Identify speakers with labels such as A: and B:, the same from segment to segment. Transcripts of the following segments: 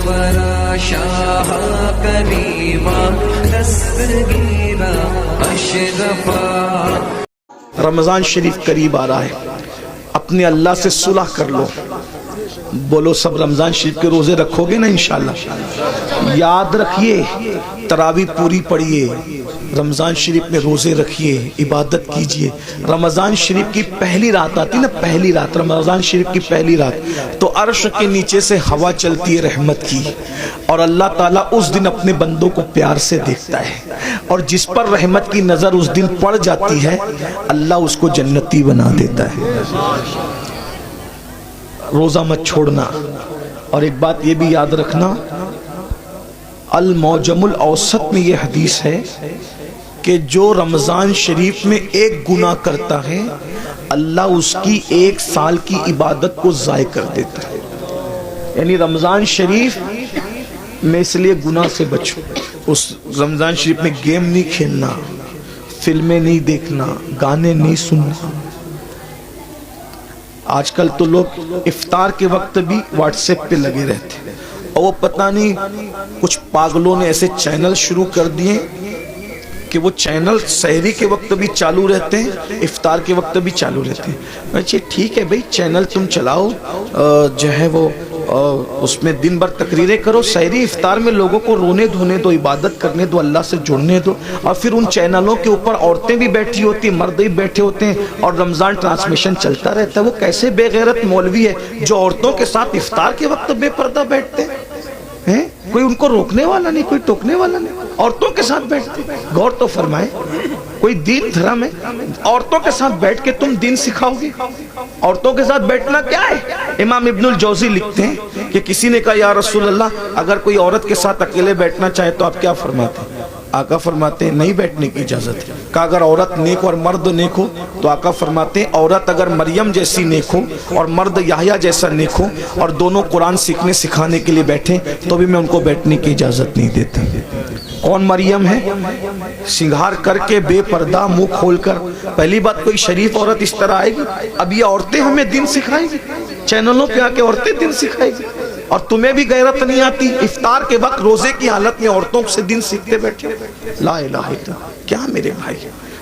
A: الورى شاہ کریما دستگیرا اشرفا۔
B: رمضان شریف قریب آ رہا ہے، اپنے اللہ سے صلح کر لو۔ بولو سب رمضان شریف کے روزے رکھو گے نا انشاءاللہ؟ یاد رکھیے، تراویح پوری پڑھیے، رمضان شریف میں روزے رکھیے، عبادت کیجئے۔ رمضان شریف کی پہلی رات آتی نا، پہلی رات، رمضان شریف کی پہلی رات، تو عرش کے نیچے سے ہوا چلتی ہے رحمت کی، اور اللہ تعالیٰ اس دن اپنے بندوں کو پیار سے دیکھتا ہے، اور جس پر رحمت کی نظر اس دن پڑ جاتی ہے اللہ اس کو جنتی بنا دیتا ہے۔ روزہ مت چھوڑنا۔ اور ایک بات یہ بھی یاد رکھنا، المعجم الاوسط میں یہ حدیث ہے کہ جو رمضان شریف میں ایک گناہ کرتا ہے اللہ اس کی 1 سال کی عبادت کو ضائع کر دیتا ہے۔ یعنی رمضان شریف میں اس لیے گناہ سے بچو۔ اس رمضان شریف میں گیم نہیں کھیلنا، فلمیں نہیں دیکھنا، گانے نہیں سننا۔ آج کل تو لوگ افطار کے وقت بھی واٹس ایپ پہ لگے رہتے ہیں، اور وہ پتہ نہیں کچھ پاگلوں نے ایسے چینل شروع کر دیے کہ وہ چینل سحری کے وقت بھی چالو رہتے ہیں، افطار کے وقت بھی چالو رہتے ہیں۔ اچھا ٹھیک ہے بھائی، چینل تم چلاؤ، جو ہے وہ اس میں دن بھر تقریریں کرو، سحری افطار میں لوگوں کو رونے دھونے دو، عبادت کرنے دو، اللہ سے جڑنے دو۔ اور پھر ان چینلوں کے اوپر عورتیں بھی بیٹھی ہوتی ہیں، مرد بھی بیٹھے ہوتے ہیں، اور رمضان ٹرانسمیشن چلتا رہتا ہے۔ وہ کیسے بے غیرت مولوی ہے جو عورتوں کے ساتھ افطار کے وقت بے پردہ بیٹھتے ہیں؟ کوئی ان کو روکنے والا نہیں، کوئی ٹوکنے والا نہیں، عورتوں کے ساتھ بیٹھتے۔ غور تو فرمائے، کوئی دین دھرم ہے؟ عورتوں کے ساتھ بیٹھ کے تم دین سکھاؤ گے؟ عورتوں کے ساتھ بیٹھنا کیا ہے؟ امام ابن الجوزی لکھتے ہیں کہ کسی نے کہا یا رسول اللہ اگر کوئی عورت کے ساتھ اکیلے بیٹھنا چاہے تو آپ کیا فرماتے ہیں؟ آقا فرماتے ہیں نہیں بیٹھنے کی اجازت ہے۔ کہا اگر عورت نیک اور مرد نیک ہو؟ تو آقا فرماتے ہیں عورت اگر مریم جیسی نیک ہو اور مرد یحییٰ جیسا نیک ہو اور دونوں قرآن سیکھنے سکھانے کے لیے بیٹھیں تو بھی میں ان کو بیٹھنے کی اجازت نہیں دیتا۔ کون مریم ہے؟ سنگھار کر کے بے پردہ منہ کھول کر۔ پہلی بات کوئی شریف عورت اس طرح آئے گی؟ اب یہ عورتیں ہمیں دین سکھائیں گی، چینلوں پہ آ کے عورتیں دین سکھائیں گی، اور تمہیں بھی غیرت نہیں آتی؟ افطار کے وقت روزے کی حالت میں عورتوں سے دین سیکھتے بیٹھے۔ لا الہ الا اللہ۔ کیا میرے بھائی،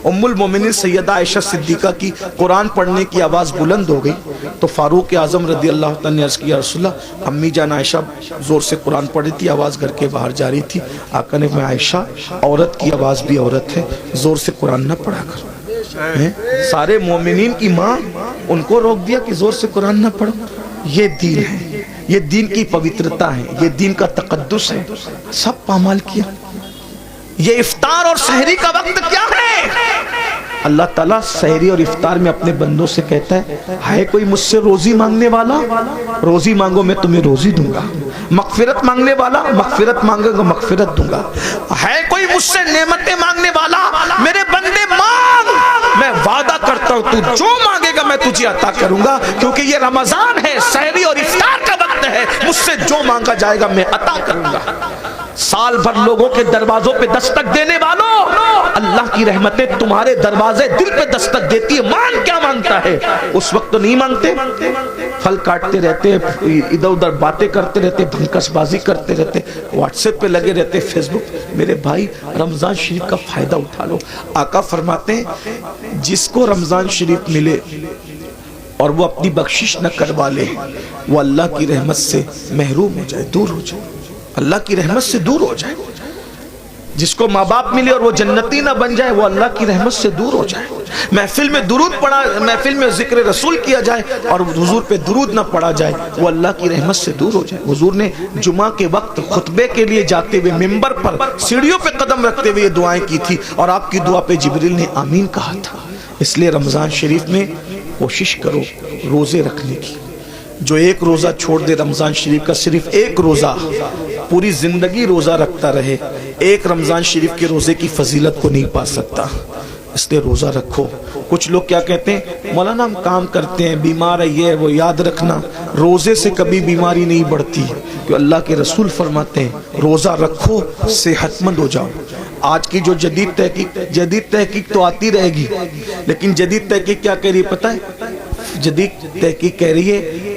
B: ام المومنین سیدہ عائشہ صدیقہ کی قرآن پڑھنے کی آواز بلند ہو گئی تو فاروق اعظم رضی اللہ تعالیٰ نے عرض کیا رسول اللہ امی جان عائشہ زور سے قرآن پڑھی تھی، آواز گھر کے باہر جا رہی تھی۔ آقا نے فرمایا عائشہ عورت کی آواز بھی عورت ہے، زور سے قرآن نہ پڑھا کر۔ سارے مومنین کی ماں، ان کو روک دیا کہ زور سے قرآن نہ پڑھو۔ یہ دین ہے، یہ دین کی پوترتا ہے، یہ دین کا تقدس ہے، سب پامال کیا۔ یہ افطار اور سحری کا وقت کیا ہے؟ اللہ تعالیٰ سحری اور افطار میں اپنے بندوں سے کہتا ہے کوئی مجھ سے روزی مانگنے والا؟ روزی مانگو میں تمہیں روزی دوں گا۔ مغفرت مانگنے والا؟ مغفرت مانگے گا مغفرت دوں گا۔ ہے کوئی مجھ سے نعمتیں مانگنے والا؟ میرے بندے مانگ، میں وعدہ کرتا ہوں تو جو مانگے گا میں تجھے عطا کروں گا، کیونکہ یہ رمضان ہے، سحری اور افطار کا وقت ہے، مجھ سے جو مانگا جائے گا میں عطا کروں گا۔ سال بھر لوگوں کے دروازوں پہ دستک دینے والوں، اللہ کی رحمتیں تمہارے دروازے دل پہ دستک دیتی ہے۔ مان کیا مانگتا ہے؟ اس وقت تو نہیں مانگتے، پھل کاٹتے رہتے، ادھر ادھر باتیں کرتے رہتے، بھنکس بازی کرتے رہتے، واٹس ایپ پہ لگے رہتے، فیس بک۔ میرے بھائی رمضان شریف کا فائدہ اٹھا لو۔ آقا فرماتے ہیں جس کو رمضان شریف ملے اور وہ اپنی بخشش نہ کروا لے وہ اللہ کی رحمت سے محروم ہو جائے، دور ہو جائے، اللہ کی رحمت سے دور ہو جائے۔ جس کو ماں باپ ملے اور وہ جنتی نہ بن جائے وہ اللہ کی رحمت سے دور ہو جائے۔ محفل میں درود پڑھا، محفل میں ذکر رسول کیا جائے اور حضور پہ درود نہ پڑھا جائے وہ اللہ کی رحمت سے دور ہو جائے۔ حضور نے جمعہ کے وقت خطبے کے لیے جاتے ہوئے ممبر پر سیڑھیوں پہ قدم رکھتے ہوئے یہ دعائیں کی تھی، اور آپ کی دعا پہ جبریل نے آمین کہا تھا۔ اس لیے رمضان شریف میں کوشش کرو روزے رکھنے کی۔ جو ایک روزہ چھوڑ دے رمضان شریف کا، صرف ایک روزہ، پوری زندگی روزہ رکھتا رہے، ایک رمضان شریف کے روزے کی فضیلت کو نہیں پا سکتا۔ اس لیے روزہ رکھو۔ کچھ لوگ کیا کہتے ہیں مولانا ہم کام کرتے ہیں، بیمار ہے، یہ وہ۔ یاد رکھنا روزے سے کبھی بیماری نہیں بڑھتی، کہ اللہ کے رسول فرماتے ہیں روزہ رکھو صحت مند ہو جاؤ۔ آج کی جو جدید تحقیق تو آتی رہے گی، لیکن جدید تحقیق کیا کہہ رہی ہے پتہ ہے؟ جدید تحقیق کہہ رہی ہے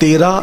B: 13,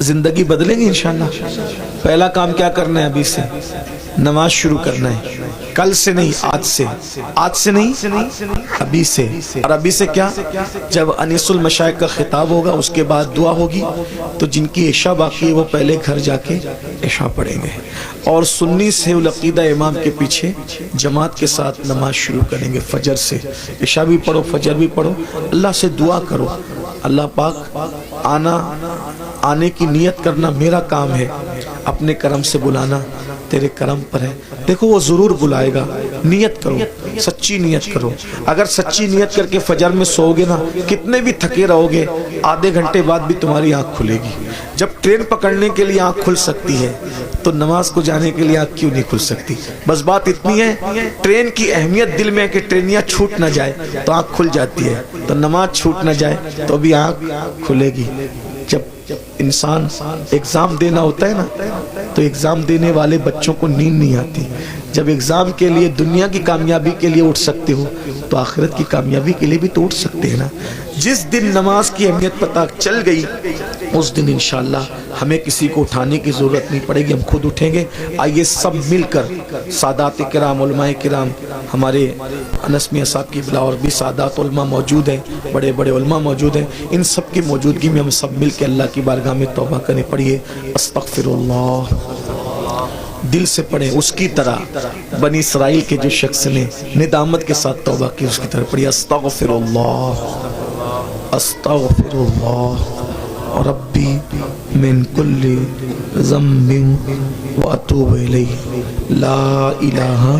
B: زندگی بدلیں گے انشاءاللہ. پہلا کام کیا کرنا ہے؟ ابھی سے نماز شروع کرنا ہے. کل سے نہیں، آج سے. آج سے نہیں، ابھی سے. اور ابھی سے کیا؟ جب انیس المشائخ کا خطاب ہوگا اس کے بعد دعا ہوگی تو جن کی عشاء باقی ہے وہ پہلے گھر جا کے عشاء پڑھیں گے اور سنی سے العقیدہ امام کے پیچھے جماعت کے ساتھ نماز شروع کریں گے. فجر سے عشاء بھی پڑھو، فجر بھی پڑھو. اللہ سے دعا کرو، اللہ پاک آنے کی نیت کرنا میرا کام ہے، اپنے کرم سے بلانا تیرے کرم پر ہے. دیکھو وہ ضرور بلائے گا. نیت کرو، سچی نیت کرو. اگر سچی نیت کر کے فجر میں سو گے نا، کتنے بھی تھکے رہو گے، آدھے گھنٹے بعد بھی تمہاری آنکھ کھلے گی. جب ٹرین پکڑنے کے لیے آنکھ کھل سکتی ہے تو نماز کو جانے کے لیے آنکھ کیوں نہیں کھل سکتی؟ بس بات اتنی ہے، ٹرین کی اہمیت دل میں ہے کہ ٹرینیاں چھوٹ نہ جائے تو آنکھ کھل جاتی ہے، تو نماز چھوٹ نہ جائے تو بھی آنکھ کھلے گی. جب انسان ایگزام دینا ہوتا ہے نا تو ایگزام دینے والے بچوں کو نیند نہیں آتی. جب ایگزام کے لیے دنیا کی کامیابی کے لیے اٹھ سکتے ہو تو آخرت کی کامیابی کے لیے بھی تو اٹھ سکتے ہیں نا. جس دن نماز کی اہمیت پتہ چل گئی اس دن انشاءاللہ ہمیں کسی کو اٹھانے کی ضرورت نہیں پڑے گی، ہم خود اٹھیں گے. آئیے سب مل کر سادات کرام، علماء کرام، ہمارے انس میاں صاحب کی بلا اور بھی سادات علماء موجود ہیں، بڑے بڑے علماء موجود ہیں، ان سب کی موجودگی میں ہم سب مل کے اللہ کی بارگاہ میں توبہ کریں. پڑھیے استغفر اللہ، دل سے پڑھیں اس کی طرح بنی اسرائیل کے جو شخص نے ندامت کے ساتھ توبہ کی اس کی طرح پڑھیے استغفر اللہ استغفر اللہ ربی من کل ذنب واتوب الیہ لا الہ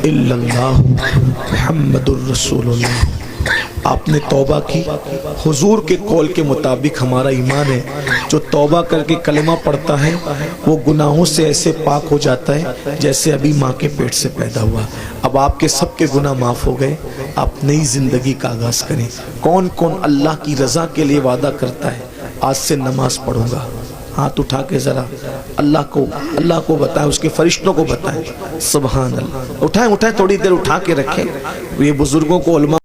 B: الا اللہ محمد الرسول اللہ. آپ نے توبہ کی، حضور کے قول کے مطابق ہمارا ایمان ہے، جو توبہ کر کے کلمہ پڑھتا ہے وہ گناہوں سے ایسے پاک ہو جاتا ہے جیسے ابھی ماں کے پیٹ سے پیدا ہوا. اب آپ کے سب کے گناہ معاف ہو گئے، آپ نئی زندگی کا آغاز کریں. کون کون اللہ کی رضا کے لیے وعدہ کرتا ہے آج سے نماز پڑھوں گا؟ ہاتھ اٹھا کے ذرا اللہ کو بتائیں، اس کے فرشتوں کو بتائیں. سبحان اللہ. اٹھائیں تھوڑی دیر اٹھا کے رکھیں. یہ بزرگوں کو، علماء